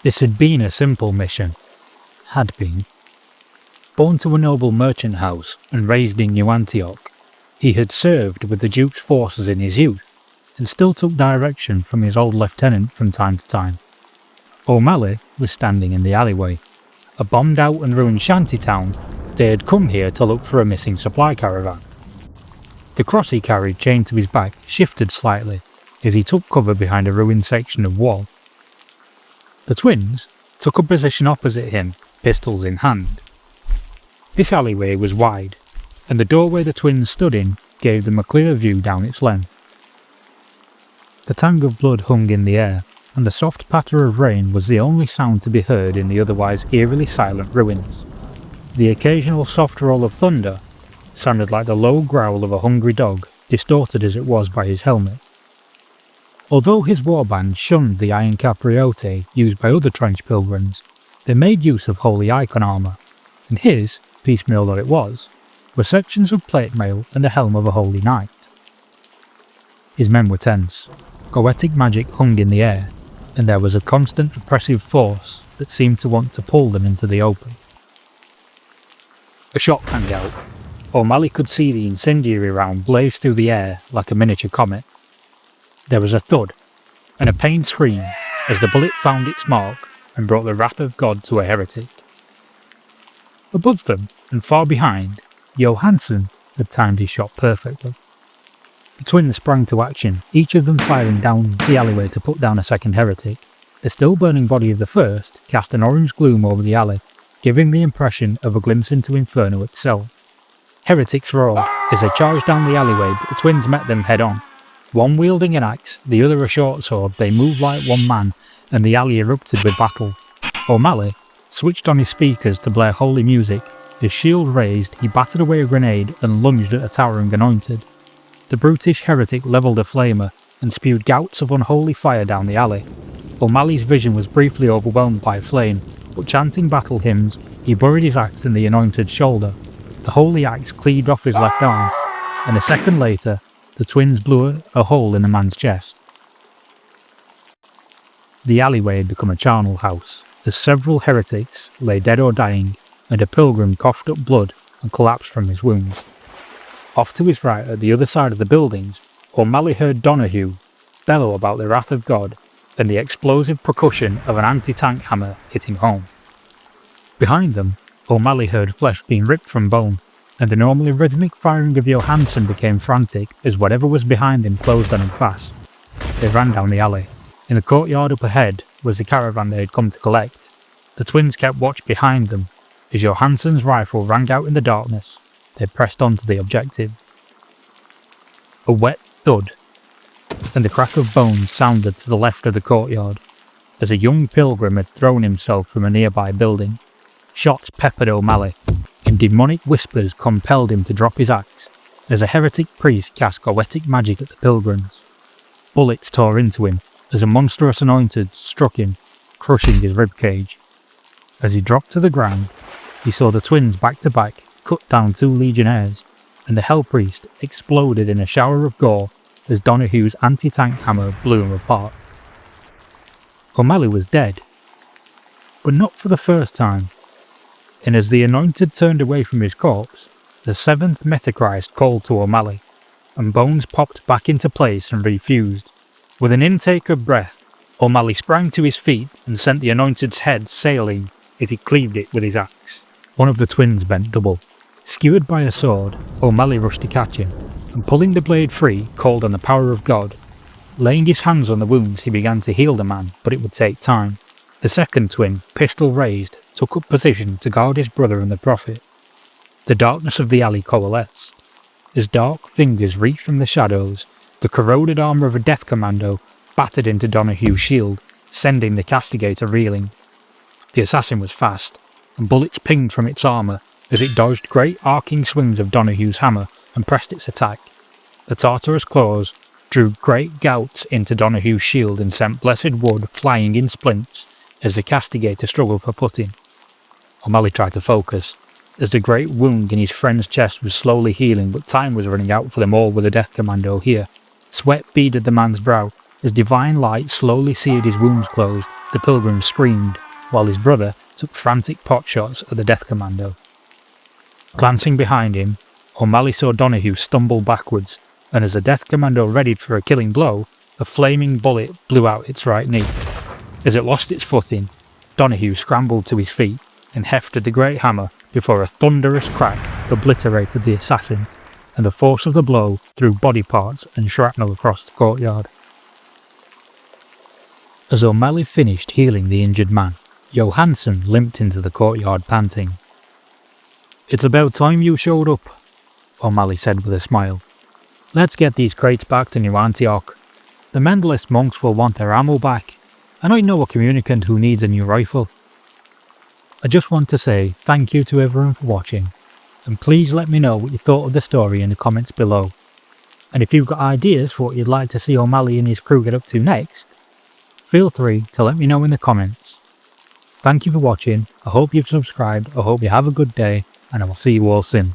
This had been a simple mission. Had been. Born to a noble merchant house and raised in New Antioch, he had served with the Duke's forces in his youth, and still took direction from his old lieutenant from time to time. O'Malley was standing in the alleyway. A bombed out and ruined shanty town, they had come here to look for a missing supply caravan. The cross he carried chained to his back shifted slightly as he took cover behind a ruined section of wall. The twins took a position opposite him, pistols in hand. This alleyway was wide, and the doorway the twins stood in gave them a clear view down its length. The tang of blood hung in the air, and the soft patter of rain was the only sound to be heard in the otherwise eerily silent ruins. The occasional soft roll of thunder sounded like the low growl of a hungry dog, distorted as it was by his helmet. Although his warband shunned the iron capriote used by other trench pilgrims, they made use of holy icon armour, and his, piecemeal though it was, were sections of plate mail and the helm of a holy knight. His men were tense. Goetic magic hung in the air, and there was a constant oppressive force that seemed to want to pull them into the open. A shot rang out. O'Malley could see the incendiary round blaze through the air like a miniature comet. There was a thud, and a pained scream as the bullet found its mark and brought the wrath of God to a heretic. Above them, and far behind, Johansson had timed his shot perfectly. The twins sprang to action, each of them firing down the alleyway to put down a second heretic. The still burning body of the first cast an orange gloom over the alley, giving the impression of a glimpse into Inferno itself. Heretics roared as they charged down the alleyway, but the twins met them head on. One wielding an axe, the other a short sword, they moved like one man, and the alley erupted with battle. O'Malley switched on his speakers to blare holy music. His shield raised, he battered away a grenade and lunged at a towering anointed. The brutish heretic levelled a flamer and spewed gouts of unholy fire down the alley. O'Malley's vision was briefly overwhelmed by flame, but chanting battle hymns, he buried his axe in the anointed's shoulder. The holy axe cleaved off his left arm, and a second later, the twins blew a hole in the man's chest. The alleyway had become a charnel house, as several heretics lay dead or dying, and a pilgrim coughed up blood and collapsed from his wounds. Off to his right, at the other side of the buildings, O'Malley heard Donahue bellow about the wrath of God and the explosive percussion of an anti-tank hammer hitting home. Behind them, O'Malley heard flesh being ripped from bone, and the normally rhythmic firing of Johansson became frantic as whatever was behind him closed on him fast. They ran down the alley. In the courtyard up ahead was the caravan they had come to collect. The twins kept watch behind them. As Johansson's rifle rang out in the darkness, they pressed on to the objective. A wet thud, and the crack of bones sounded to the left of the courtyard, as a young pilgrim had thrown himself from a nearby building. Shots peppered O'Malley, and demonic whispers compelled him to drop his axe, as a heretic priest cast goetic magic at the pilgrims. Bullets tore into him, as a monstrous anointed struck him, crushing his ribcage. As he dropped to the ground, he saw the twins back to back cut down 2 legionnaires, and the Hell Priest exploded in a shower of gore as Donahue's anti-tank hammer blew him apart. O'Malley was dead, but not for the first time, and as the anointed turned away from his corpse, the 7th Metachrist called to O'Malley, and bones popped back into place and refused. With an intake of breath, O'Malley sprang to his feet and sent the anointed's head sailing as he cleaved it with his axe. One of the twins bent double. Skewered by a sword, O'Malley rushed to catch him, and pulling the blade free, called on the power of God. Laying his hands on the wounds, he began to heal the man, but it would take time. The second twin, pistol raised, took up position to guard his brother and the prophet. The darkness of the alley coalesced. As dark fingers reached from the shadows, the corroded armour of a death commando battered into Donahue's shield, sending the castigator reeling. The assassin was fast, and bullets pinged from its armour as it dodged great arcing swings of Donahue's hammer and pressed its attack. The Tartarus claws drew great gouts into Donahue's shield and sent blessed wood flying in splints as the castigator struggled for footing. O'Malley tried to focus, as the great wound in his friend's chest was slowly healing, but time was running out for them all with the death commando here. Sweat beaded the man's brow. As divine light slowly seared his wounds closed, the pilgrim screamed, while his brother took frantic potshots at the death commando. Glancing behind him, O'Malley saw Donahue stumble backwards, and as the death commando readied for a killing blow, a flaming bullet blew out its right knee. As it lost its footing, Donahue scrambled to his feet and hefted the great hammer before a thunderous crack obliterated the assassin, and the force of the blow threw body parts and shrapnel across the courtyard. As O'Malley finished healing the injured man, Johansson limped into the courtyard panting. "It's about time you showed up," O'Malley said with a smile. "Let's get these crates back to New Antioch. The Mentalist monks will want their ammo back, and I know a communicant who needs a new rifle. I just want to say thank you to everyone for watching, and please let me know what you thought of the story in the comments below. And if you've got ideas for what you'd like to see O'Malley and his crew get up to next, feel free to let me know in the comments. Thank you for watching, I hope you've subscribed, I hope you have a good day, and I will see you all soon.